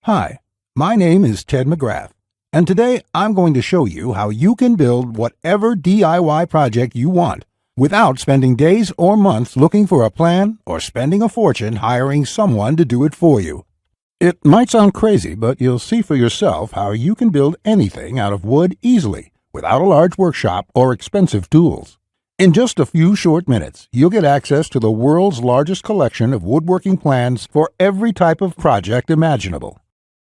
Hi, my name is Ted McGrath, and today I'm going to show you how you can build whatever DIY project you want without spending days or months looking for a plan or spending a fortune hiring someone to do it for you. It might sound crazy, but you'll see for yourself how you can build anything out of wood easily without a large workshop or expensive tools. In just a few short minutes, you'll get access to the world's largest collection of woodworking plans for every type of project imaginable.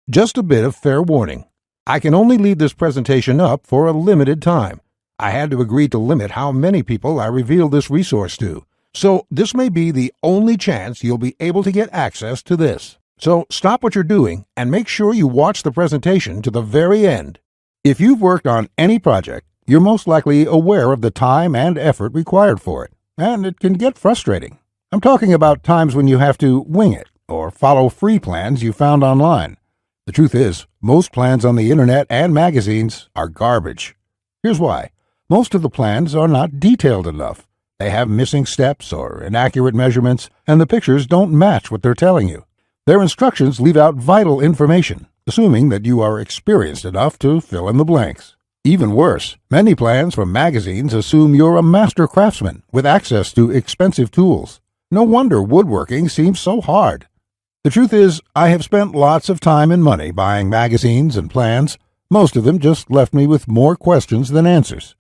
Just a bit of fair warning. I can only leave this presentation up for a limited time. I had to agree to limit how many people I reveal this resource to, so this may be the only chance you'll be able to get access to this. So stop what you're doing and make sure you watch the presentation to the very end. If you've worked on any project, you're most likely aware of the time and effort required for it, and it can get frustrating. I'm talking about times when you have to wing it or follow free plans you found online. The truth is, most plans on the internet and magazines are garbage. Here's why. Most of the plans are not detailed enough. They have missing steps or inaccurate measurements, and the pictures don't match what they're telling you. Their instructions leave out vital information, assuming that you are experienced enough to fill in the blanks. Even worse, many plans from magazines assume you're a master craftsman with access to expensive tools. No wonder woodworking seems so hard. The truth is, I have spent lots of time and money buying magazines and plans. Most of them just left me with more questions than answers.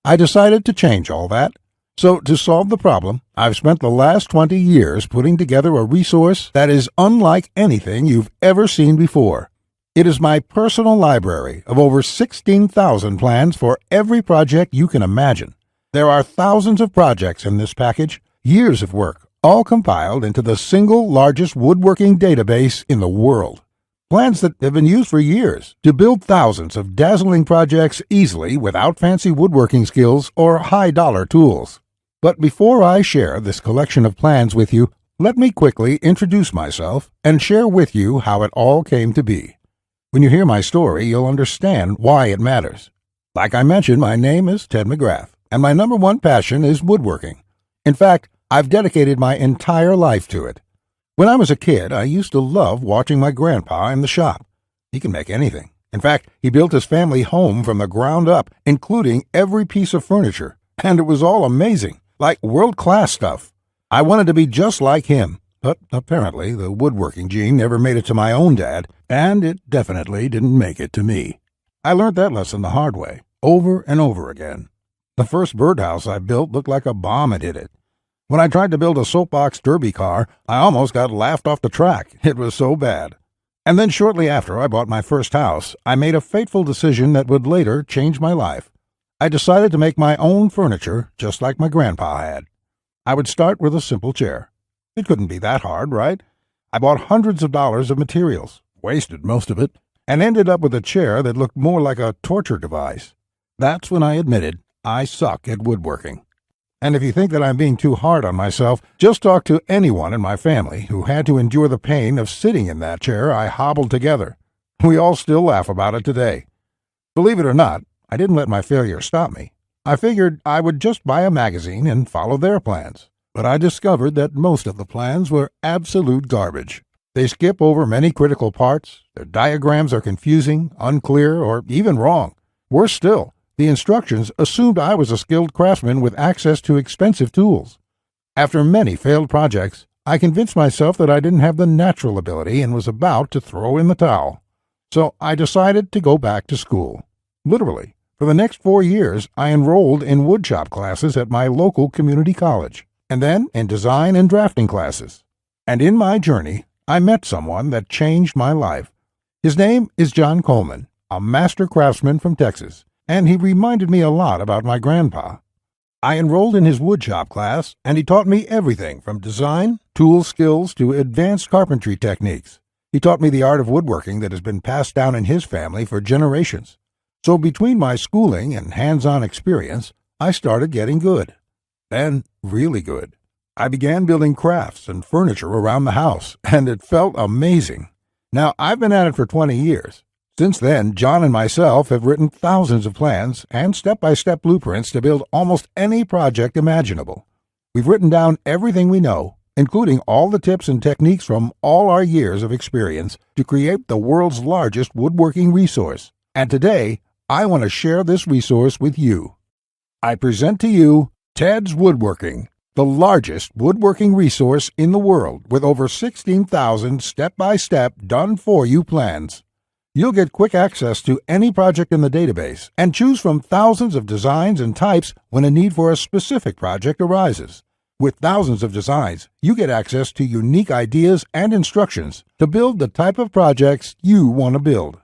I decided to change all that. So to solve the problem, I've spent the last 20 years putting together a resource that is unlike anything you've ever seen before. It is my personal library of over 16,000 plans for every project you can imagine. There are thousands of projects in this package, years of work, all compiled into the single largest woodworking database in the world. Plans that have been used for years to build thousands of dazzling projects easily without fancy woodworking skills or high-dollar tools. But before I share this collection of plans with you, let me quickly introduce myself and share with you how it all came to be. When you hear my story, you'll understand why it matters. Like I mentioned, my name is Ted McGrath, and my number one passion is woodworking. In fact, I've dedicated my entire life to it. When I was a kid, I used to love watching my grandpa in the shop. He can make anything. In fact, he built his family home from the ground up, including every piece of furniture, and it was all amazing, like world-class stuff. I wanted to be just like him, but apparently the woodworking gene never made it to my own dad, and it definitely didn't make it to me. I learned that lesson the hard way, over and over again. The first birdhouse I built looked like a bomb had hit it. When I tried to build a soapbox derby car, I almost got laughed off the track. It was so bad. And then shortly after I bought my first house, I made a fateful decision that would later change my life. I decided to make my own furniture just like my grandpa had. I would start with a simple chair. It couldn't be that hard, right? I bought hundreds of dollars of materials, wasted most of it, and ended up with a chair that looked more like a torture device. That's when I admitted I suck at woodworking. And if you think that I'm being too hard on myself, just talk to anyone in my family who had to endure the pain of sitting in that chair I hobbled together. We all still laugh about it today. Believe it or not, I didn't let my failure stop me. I figured I would just buy a magazine and follow their plans. But I discovered that most of the plans were absolute garbage. They skip over many critical parts, their diagrams are confusing, unclear, or even wrong. Worse still, the instructions assumed I was a skilled craftsman with access to expensive tools. After many failed projects, I convinced myself that I didn't have the natural ability and was about to throw in the towel. So I decided to go back to school. Literally, for the next 4 years, I enrolled in woodshop classes at my local community college, and then in design and drafting classes. And in my journey, I met someone that changed my life. His name is John Coleman, a master craftsman from Texas, and he reminded me a lot about my grandpa. I enrolled in his woodshop class, and he taught me everything from design, tool skills, to advanced carpentry techniques. He taught me the art of woodworking that has been passed down in his family for generations. So between my schooling and hands-on experience, I started getting good. Then, really good. I began building crafts and furniture around the house, and it felt amazing. Now, I've been at it for 20 years. Since then, John and myself have written thousands of plans and step-by-step blueprints to build almost any project imaginable. We've written down everything we know, including all the tips and techniques from all our years of experience to create the world's largest woodworking resource. And today, I want to share this resource with you. I present to you Ted's Woodworking, the largest woodworking resource in the world with over 16,000 step-by-step done-for-you plans. You'll get quick access to any project in the database and choose from thousands of designs and types when a need for a specific project arises. With thousands of designs, you get access to unique ideas and instructions to build the type of projects you want to build.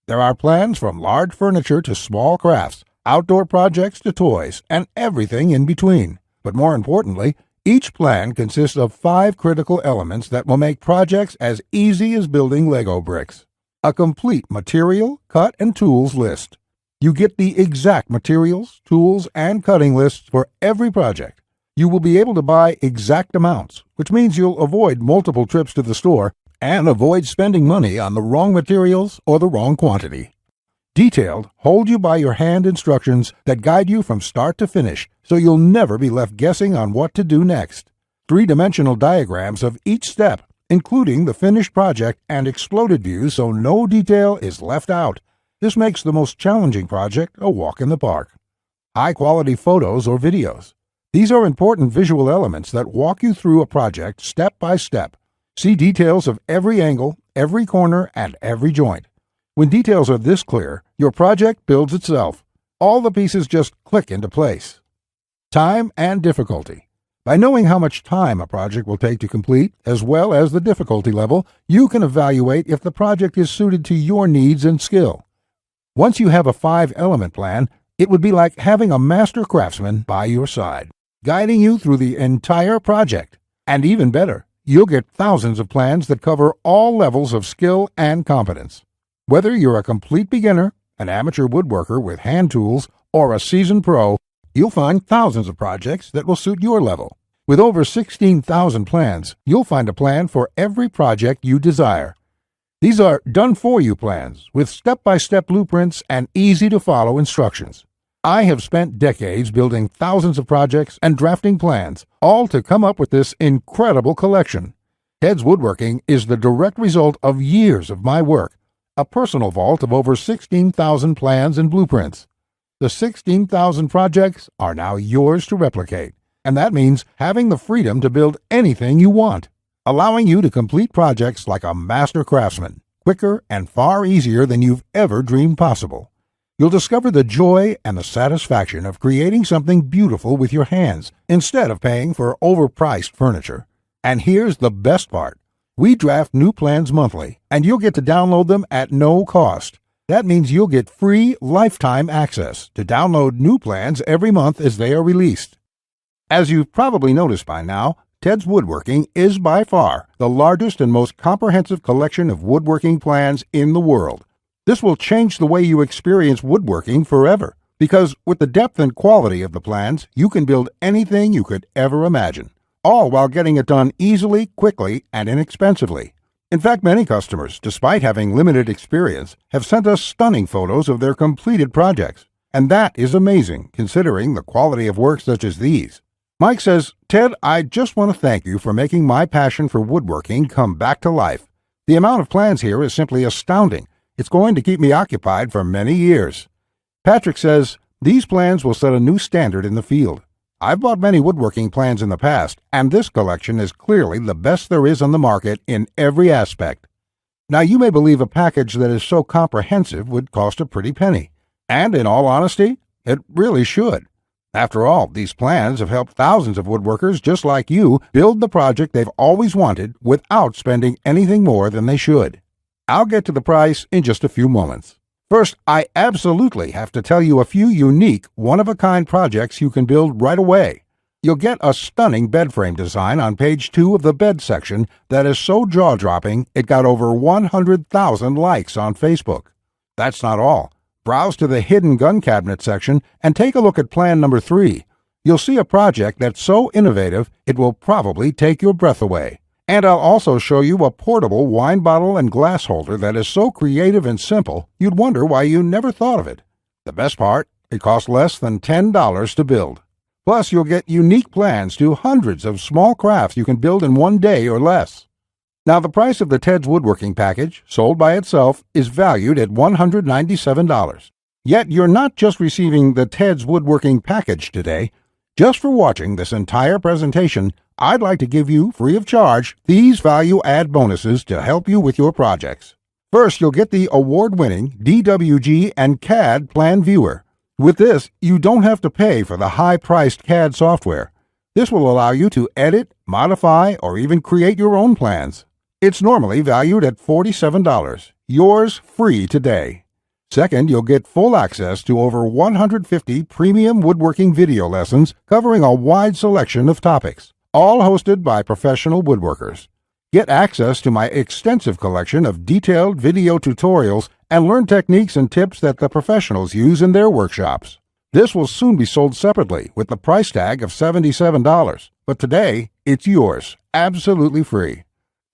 There are plans from large furniture to small crafts, outdoor projects to toys, and everything in between. But more importantly, each plan consists of 5 critical elements that will make projects as easy as building Lego bricks. A complete material, cut, and tools list. You get the exact materials, tools, and cutting lists for every project. You will be able to buy exact amounts, which means you'll avoid multiple trips to the store and avoid spending money on the wrong materials or the wrong quantity. Detailed, hold-you-by-your-hand instructions that guide you from start to finish, so you'll never be left guessing on what to do next. 3-dimensional diagrams of each step, including the finished project and exploded views so no detail is left out. This makes the most challenging project a walk in the park. High-quality photos or videos. These are important visual elements that walk you through a project step by step. See details of every angle, every corner, and every joint. When details are this clear, your project builds itself. All the pieces just click into place. Time and difficulty. By knowing how much time a project will take to complete, as well as the difficulty level, you can evaluate if the project is suited to your needs and skill. Once you have a 5-element plan, it would be like having a master craftsman by your side, guiding you through the entire project. And even better, you'll get thousands of plans that cover all levels of skill and competence. Whether you're a complete beginner, an amateur woodworker with hand tools, or a seasoned pro, you'll find thousands of projects that will suit your level. With over 16,000 plans, you'll find a plan for every project you desire. These are done-for-you plans with step-by-step blueprints and easy-to-follow instructions. I have spent decades building thousands of projects and drafting plans, all to come up with this incredible collection. Ted's Woodworking is the direct result of years of my work, a personal vault of over 16,000 plans and blueprints. The 16,000 projects are now yours to replicate, and that means having the freedom to build anything you want, allowing you to complete projects like a master craftsman, quicker and far easier than you've ever dreamed possible. You'll discover the joy and the satisfaction of creating something beautiful with your hands instead of paying for overpriced furniture. And here's the best part. We draft new plans monthly, and you'll get to download them at no cost. That means you'll get free lifetime access to download new plans every month as they are released. As you've probably noticed by now, Ted's Woodworking is by far the largest and most comprehensive collection of woodworking plans in the world. This will change the way you experience woodworking forever, because with the depth and quality of the plans, you can build anything you could ever imagine, all while getting it done easily, quickly, and inexpensively. In fact, many customers, despite having limited experience, have sent us stunning photos of their completed projects, and that is amazing considering the quality of work such as these. Mike says, "Ted, I just want to thank you for making my passion for woodworking come back to life. The amount of plans here is simply astounding. It's going to keep me occupied for many years." Patrick says, "These plans will set a new standard in the field. I've bought many woodworking plans in the past, and this collection is clearly the best there is on the market in every aspect." Now, you may believe a package that is so comprehensive would cost a pretty penny. And in all honesty, it really should. After all, these plans have helped thousands of woodworkers just like you build the project they've always wanted without spending anything more than they should. I'll get to the price in just a few moments. First, I absolutely have to tell you a few unique, one-of-a-kind projects you can build right away. You'll get a stunning bed frame design on page 2 of the bed section that is so jaw-dropping it got over 100,000 likes on Facebook. That's not all. Browse to the hidden gun cabinet section and take a look at plan number 3. You'll see a project that's so innovative it will probably take your breath away. And I'll also show you a portable wine bottle and glass holder that is so creative and simple you'd wonder why you never thought of it. The best part, it costs less than $10 to build. Plus, you'll get unique plans to hundreds of small crafts you can build in one day or less. Now, the price of the Ted's Woodworking package, sold by itself, is valued at $197. Yet, you're not just receiving the Ted's Woodworking package today. Just for watching this entire presentation, I'd like to give you, free of charge, these value-add bonuses to help you with your projects. First, you'll get the award-winning DWG and CAD Plan Viewer. With this, you don't have to pay for the high-priced CAD software. This will allow you to edit, modify, or even create your own plans. It's normally valued at $47. Yours free today. Second, you'll get full access to over 150 premium woodworking video lessons covering a wide selection of topics, all hosted by professional woodworkers. Get access to my extensive collection of detailed video tutorials and learn techniques and tips that the professionals use in their workshops. This will soon be sold separately with the price tag of $77, but today it's yours, absolutely free.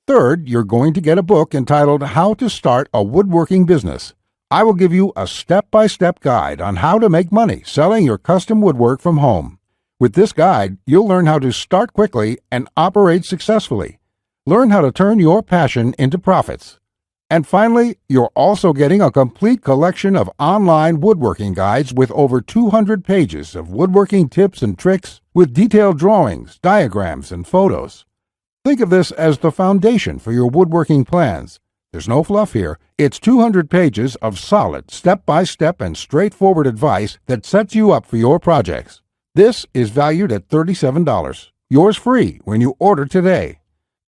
Third, you're going to get a book entitled How to Start a Woodworking Business. I will give you a step-by-step guide on how to make money selling your custom woodwork from home. With this guide, you'll learn how to start quickly and operate successfully. Learn how to turn your passion into profits. And finally, you're also getting a complete collection of online woodworking guides with over 200 pages of woodworking tips and tricks with detailed drawings, diagrams, and photos. Think of this as the foundation for your woodworking plans. There's no fluff here. It's 200 pages of solid, step-by-step and straightforward advice that sets you up for your projects. This is valued at $37. Yours free when you order today.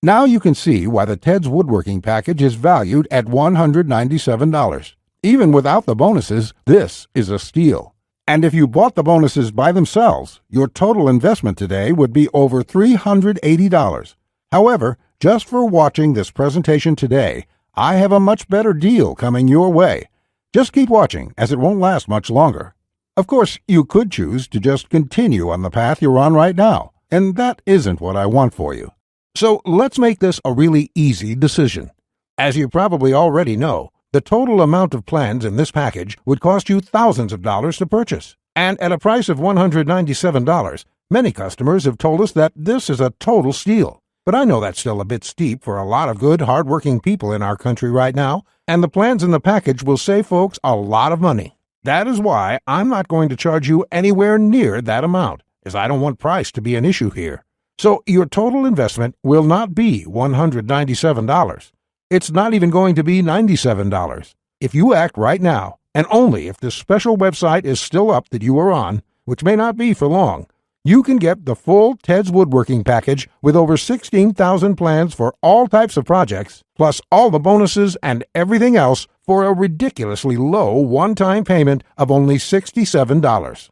Now you can see why the Ted's Woodworking package is valued at $197. Even without the bonuses, this is a steal. And if you bought the bonuses by themselves, your total investment today would be over $380. However, just for watching this presentation today, I have a much better deal coming your way. Just keep watching, as it won't last much longer. Of course, you could choose to just continue on the path you're on right now, and that isn't what I want for you. So let's make this a really easy decision. As you probably already know, the total amount of plans in this package would cost you thousands of dollars to purchase. And at a price of $197, many customers have told us that this is a total steal. But I know that's still a bit steep for a lot of good, hard-working people in our country right now, and the plans in the package will save folks a lot of money. That is why I'm not going to charge you anywhere near that amount, as I don't want price to be an issue here. So your total investment will not be $197. It's not even going to be $97. If you act right now, and only if this special website is still up that you are on, which may not be for long, you can get the full Ted's Woodworking package with over 16,000 plans for all types of projects, plus all the bonuses and everything else for a ridiculously low one-time payment of only $67.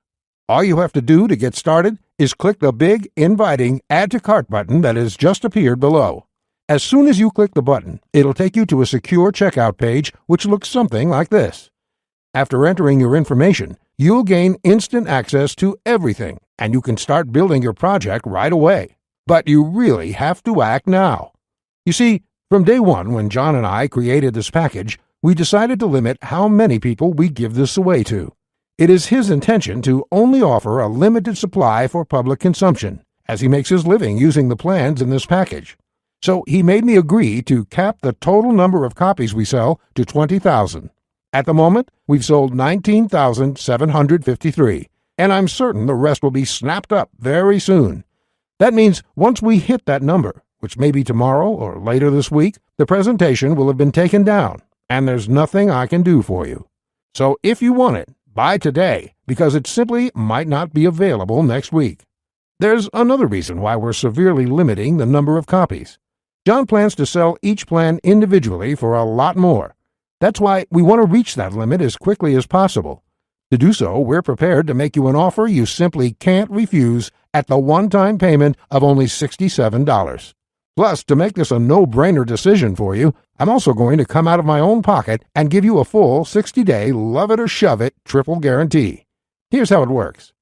All you have to do to get started is click the big, inviting Add to Cart button that has just appeared below. As soon as you click the button, it'll take you to a secure checkout page which looks something like this. After entering your information, you'll gain instant access to everything, and you can start building your project right away. But you really have to act now. You see, from day one when John and I created this package, we decided to limit how many people we give this away to. It is his intention to only offer a limited supply for public consumption, as he makes his living using the plans in this package. So he made me agree to cap the total number of copies we sell to 20,000. At the moment, we've sold 19,753, and I'm certain the rest will be snapped up very soon. That means once we hit that number, which may be tomorrow or later this week, the presentation will have been taken down, and there's nothing I can do for you. So if you want it, buy today, because it simply might not be available next week. There's another reason why we're severely limiting the number of copies. John plans to sell each plan individually for a lot more. That's why we want to reach that limit as quickly as possible. To do so, we're prepared to make you an offer you simply can't refuse at the one-time payment of only $67. Plus, to make this a no-brainer decision for you, I'm also going to come out of my own pocket and give you a full 60-day love-it-or-shove-it triple guarantee. Here's how it works.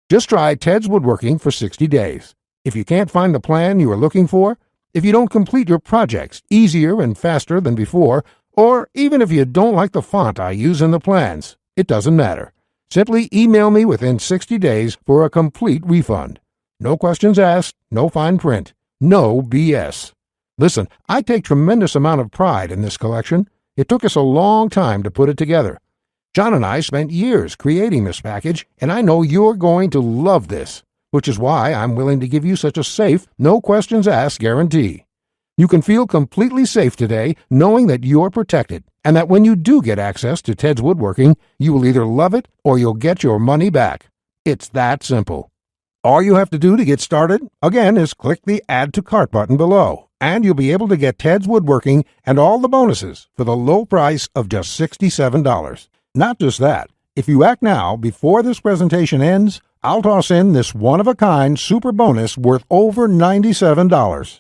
Just try Ted's Woodworking for 60 days. If you can't find the plan you are looking for, if you don't complete your projects easier and faster than before, or even if you don't like the font I use in the plans, it doesn't matter. Simply email me within 60 days for a complete refund. No questions asked, no fine print, no BS. Listen, I take tremendous amount of pride in this collection. It took us a long time to put it together. John and I spent years creating this package, and I know you're going to love this, which is why I'm willing to give you such a safe, no questions asked guarantee. You can feel completely safe today knowing that you're protected, and that when you do get access to Ted's Woodworking, you will either love it or you'll get your money back. It's that simple. All you have to do to get started, again, is click the Add to Cart button below, and you'll be able to get Ted's Woodworking and all the bonuses for the low price of just $67. Not just that, if you act now before this presentation ends, I'll toss in this one-of-a-kind super bonus worth over $97.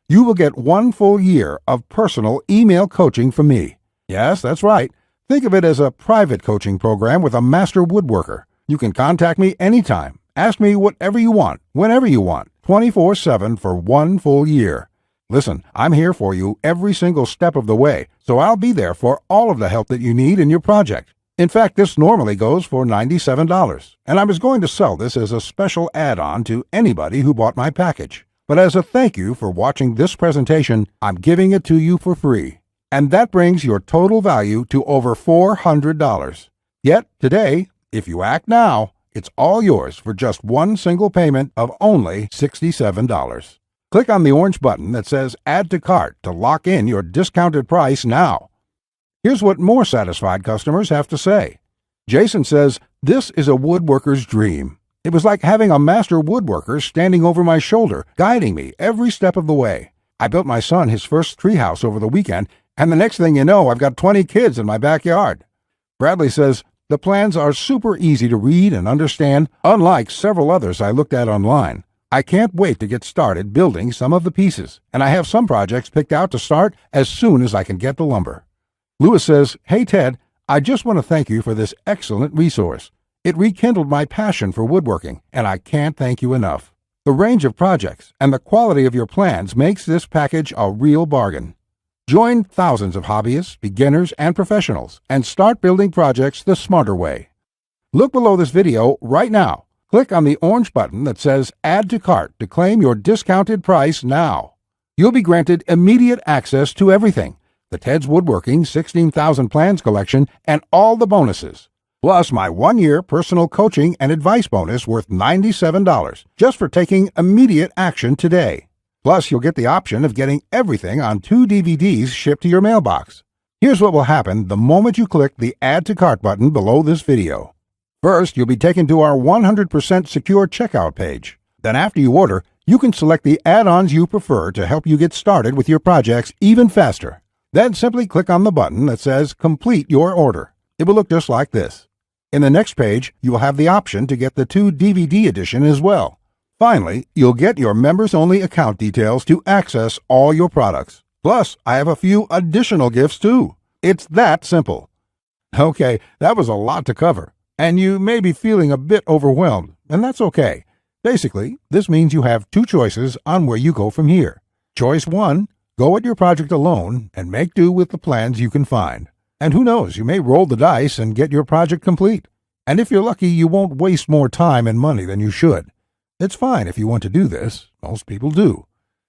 You will get 1 full year of personal email coaching from me. Yes, that's right. Think of it as a private coaching program with a master woodworker. You can contact me anytime. Ask me whatever you want, whenever you want, 24/7 for 1 full year. Listen, I'm here for you every single step of the way, so I'll be there for all of the help that you need in your project. In fact, this normally goes for $97, and I was going to sell this as a special add-on to anybody who bought my package. But as a thank you for watching this presentation, I'm giving it to you for free. And that brings your total value to over $400. Yet, today, if you act now, it's all yours for just 1 single payment of only $67. Click on the orange button that says Add to Cart to lock in your discounted price now. Here's what more satisfied customers have to say. Jason says, "This is a woodworker's dream. It was like having a master woodworker standing over my shoulder, guiding me every step of the way. I built my son his first treehouse over the weekend, and the next thing you know, I've got 20 kids in my backyard." Bradley says, "The plans are super easy to read and understand, unlike several others I looked at online. I can't wait to get started building some of the pieces, and I have some projects picked out to start as soon as I can get the lumber." Lewis says, "Hey Ted, I just want to thank you for this excellent resource. It rekindled my passion for woodworking, and I can't thank you enough. The range of projects and the quality of your plans makes this package a real bargain. Join thousands of hobbyists, beginners, and professionals, and start building projects the smarter way." Look below this video right now. Click on the orange button that says Add to Cart to claim your discounted price now. You'll be granted immediate access to everything: the Ted's Woodworking 16,000 Plans collection and all the bonuses, plus my 1-year personal coaching and advice bonus worth $97 just for taking immediate action today. Plus, you'll get the option of getting everything on 2 DVDs shipped to your mailbox. Here's what will happen the moment you click the Add to Cart button below this video. First, you'll be taken to our 100% secure checkout page. Then after you order, you can select the add-ons you prefer to help you get started with your projects even faster. Then simply click on the button that says Complete Your Order. It will look just like this. In the next page, you will have the option to get the 2 DVD edition as well. Finally, you'll get your members-only account details to access all your products. Plus, I have a few additional gifts too. It's that simple. Okay, that was a lot to cover, and you may be feeling a bit overwhelmed, and that's okay. Basically, this means you have 2 choices on where you go from here. Choice 1, go at your project alone and make do with the plans you can find. And who knows, you may roll the dice and get your project complete. And if you're lucky, you won't waste more time and money than you should. It's fine if you want to do this. Most people do.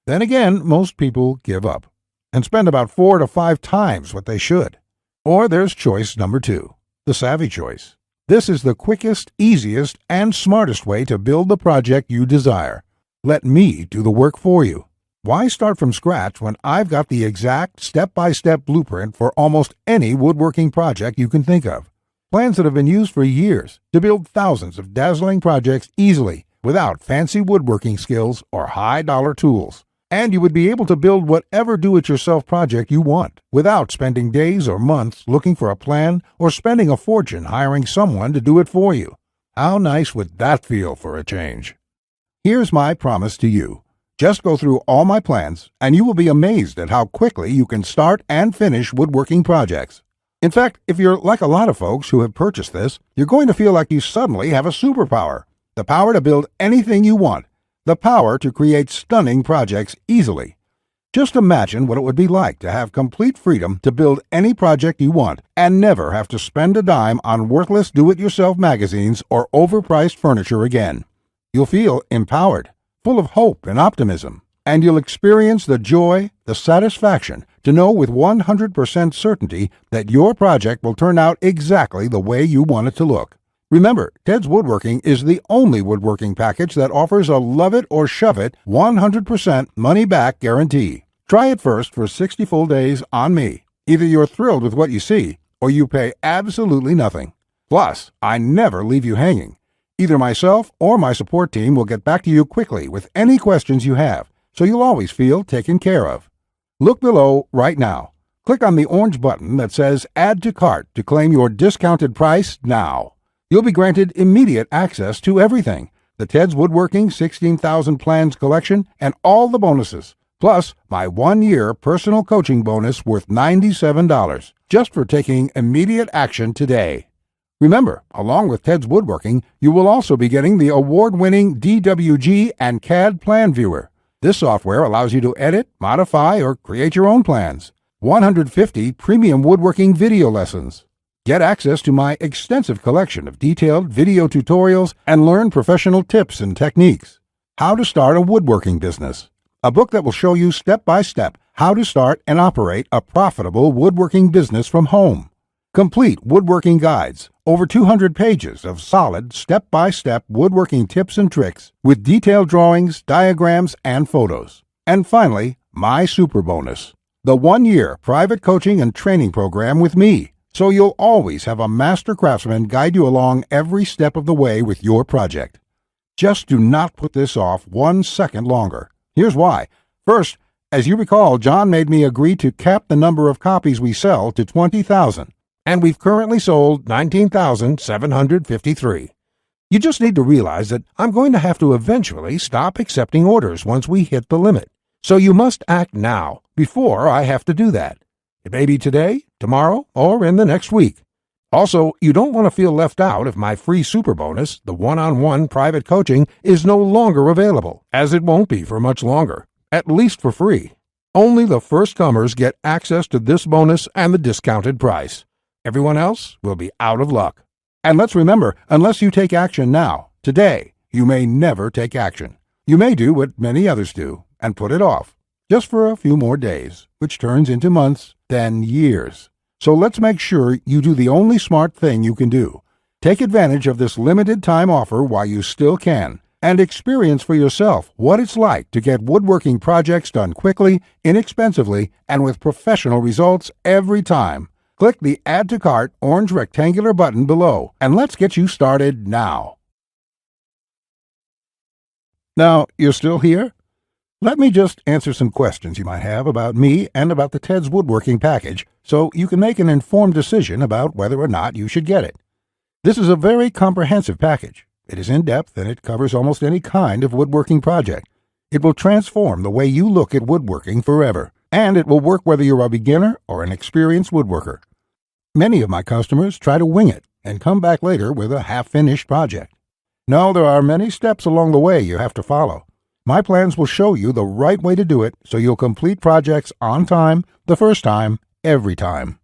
Then again, most people give up and spend about 4 to 5 times what they should. Or there's choice number 2, the savvy choice. This is the quickest, easiest, and smartest way to build the project you desire. Let me do the work for you. Why start from scratch when I've got the exact step-by-step blueprint for almost any woodworking project you can think of? Plans that have been used for years to build thousands of dazzling projects easily without fancy woodworking skills or high-dollar tools. And you would be able to build whatever do-it-yourself project you want without spending days or months looking for a plan or spending a fortune hiring someone to do it for you. How nice would that feel for a change? Here's my promise to you. Just go through all my plans, and you will be amazed at how quickly you can start and finish woodworking projects. In fact, if you're like a lot of folks who have purchased this, you're going to feel like you suddenly have a superpower. The power to build anything you want. The power to create stunning projects easily. Just imagine what it would be like to have complete freedom to build any project you want and never have to spend a dime on worthless do-it-yourself magazines or overpriced furniture again. You'll feel empowered, full of hope and optimism, and you'll experience the joy, the satisfaction to know with 100% certainty that your project will turn out exactly the way you want it to look. Remember, Ted's Woodworking is the only woodworking package that offers a love it or shove it 100% money-back guarantee. Try it first for 60 full days on me. Either you're thrilled with what you see, or you pay absolutely nothing. Plus, I never leave you hanging. Either myself or my support team will get back to you quickly with any questions you have, so you'll always feel taken care of. Look below right now. Click on the orange button that says Add to Cart to claim your discounted price now. You'll be granted immediate access to everything, the Ted's Woodworking 16,000 Plans collection and all the bonuses, plus my 1-year personal coaching bonus worth $97, just for taking immediate action today. Remember, along with Ted's Woodworking, you will also be getting the award-winning DWG and CAD Plan Viewer. This software allows you to edit, modify, or create your own plans. 150 premium woodworking video lessons. Get access to my extensive collection of detailed video tutorials and learn professional tips and techniques. How to Start a Woodworking Business. A book that will show you step-by-step how to start and operate a profitable woodworking business from home. Complete woodworking guides, over 200 pages of solid step-by-step woodworking tips and tricks with detailed drawings, diagrams, and photos. And finally, my super bonus, the 1-year private coaching and training program with me, so you'll always have a master craftsman guide you along every step of the way with your project. Just do not put this off 1 second longer. Here's why. First, as you recall, John made me agree to cap the number of copies we sell to 20,000. And we've currently sold 19,753. You just need to realize that I'm going to have to eventually stop accepting orders once we hit the limit. So you must act now, before I have to do that. It may be today, tomorrow, or in the next week. Also, you don't want to feel left out if my free super bonus, the one-on-one private coaching, is no longer available, as it won't be for much longer, at least for free. Only the first comers get access to this bonus and the discounted price. Everyone else will be out of luck. And let's remember, unless you take action now, today, you may never take action. You may do what many others do and put it off, just for a few more days, which turns into months, then years. So let's make sure you do the only smart thing you can do. Take advantage of this limited time offer while you still can, and experience for yourself what it's like to get woodworking projects done quickly, inexpensively, and with professional results every time. Click the Add to Cart orange rectangular button below, and let's get you started now. Now, you're still here? Let me just answer some questions you might have about me and about the Ted's Woodworking package, so you can make an informed decision about whether or not you should get it. This is a very comprehensive package. It is in-depth and it covers almost any kind of woodworking project. It will transform the way you look at woodworking forever, and it will work whether you're a beginner or an experienced woodworker. Many of my customers try to wing it and come back later with a half-finished project. No, there are many steps along the way you have to follow. My plans will show you the right way to do it so you'll complete projects on time, the first time, every time.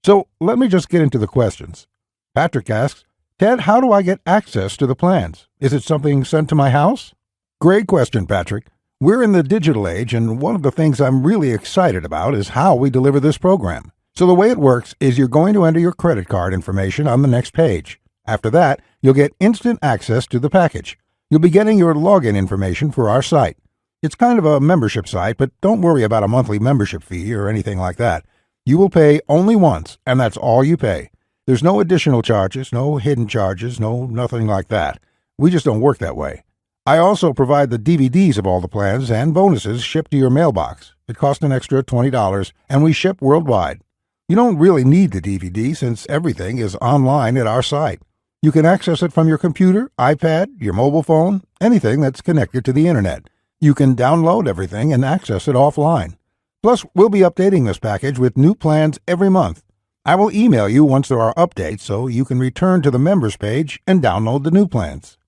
So let me just get into the questions. Patrick asks, Ted, how do I get access to the plans? Is it something sent to my house? Great question, Patrick. We're in the digital age, and one of the things I'm really excited about is how we deliver this program. So the way it works is you're going to enter your credit card information on the next page. After that, you'll get instant access to the package. You'll be getting your login information for our site. It's kind of a membership site, but don't worry about a monthly membership fee or anything like that. You will pay only once, and that's all you pay. There's no additional charges, no hidden charges, nothing like that. We just don't work that way. I also provide the DVDs of all the plans and bonuses shipped to your mailbox. It costs an extra $20, and we ship worldwide. You don't really need the DVD since everything is online at our site. You can access it from your computer, iPad, your mobile phone, anything that's connected to the internet. You can download everything and access it offline. Plus, we'll be updating this package with new plans every month. I will email you once there are updates so you can return to the members page and download the new plans.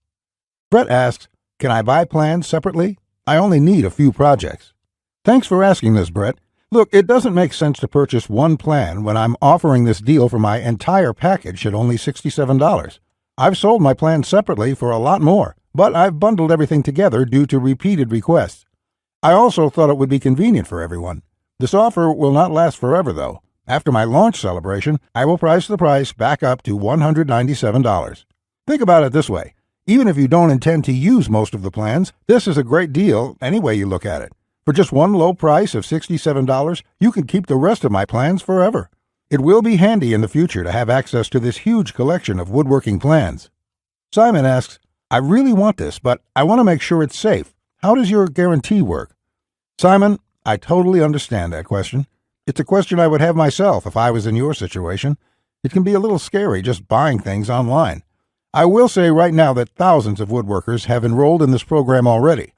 Brett asks, can I buy plans separately? I only need a few projects. Thanks for asking this, Brett. Look, it doesn't make sense to purchase one plan when I'm offering this deal for my entire package at only $67. I've sold my plans separately for a lot more, but I've bundled everything together due to repeated requests. I also thought it would be convenient for everyone. This offer will not last forever, though. After my launch celebration, I will price the price back up to $197. Think about it this way. Even if you don't intend to use most of the plans, this is a great deal any way you look at it. For just one low price of $67, you can keep the rest of my plans forever. It will be handy in the future to have access to this huge collection of woodworking plans. Simon asks, I really want this, but I want to make sure it's safe. How does your guarantee work? Simon, I totally understand that question. It's a question I would have myself if I was in your situation. It can be a little scary just buying things online. I will say right now that thousands of woodworkers have enrolled in this program already.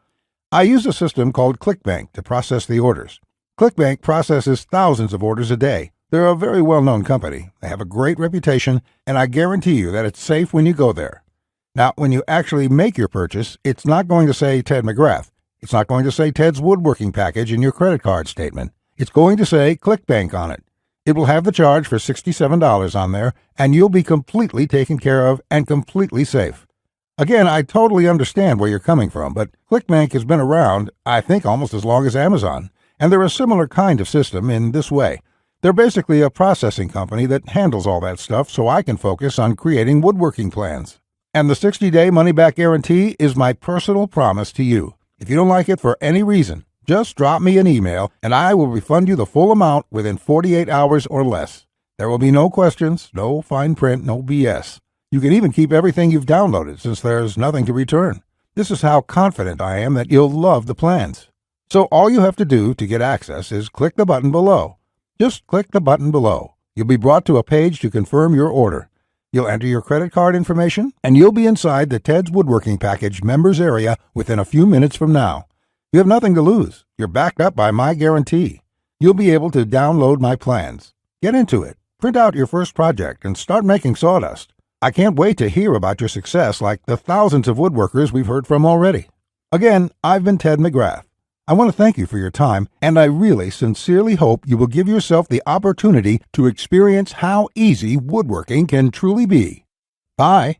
I use a system called ClickBank to process the orders. ClickBank processes thousands of orders a day. They're a very well-known company. They have a great reputation, and I guarantee you that it's safe when you go there. Now, when you actually make your purchase, it's not going to say Ted McGrath. It's not going to say Ted's Woodworking Package in your credit card statement. It's going to say ClickBank on it. It will have the charge for $67 on there, and you'll be completely taken care of and completely safe. Again, I totally understand where you're coming from, but ClickBank has been around, I think, almost as long as Amazon, and they're a similar kind of system in this way. They're basically a processing company that handles all that stuff so I can focus on creating woodworking plans. And the 60-day money-back guarantee is my personal promise to you. If you don't like it for any reason, just drop me an email and I will refund you the full amount within 48 hours or less. There will be no questions, no fine print, no BS. You can even keep everything you've downloaded since there's nothing to return. This is how confident I am that you'll love the plans. So all you have to do to get access is click the button below. Just click the button below. You'll be brought to a page to confirm your order. You'll enter your credit card information, and you'll be inside the Ted's Woodworking Package members area within a few minutes from now. You have nothing to lose. You're backed up by my guarantee. You'll be able to download my plans. Get into it. Print out your first project and start making sawdust. I can't wait to hear about your success like the thousands of woodworkers we've heard from already. Again, I've been Ted McGrath. I want to thank you for your time, and I really sincerely hope you will give yourself the opportunity to experience how easy woodworking can truly be. Bye.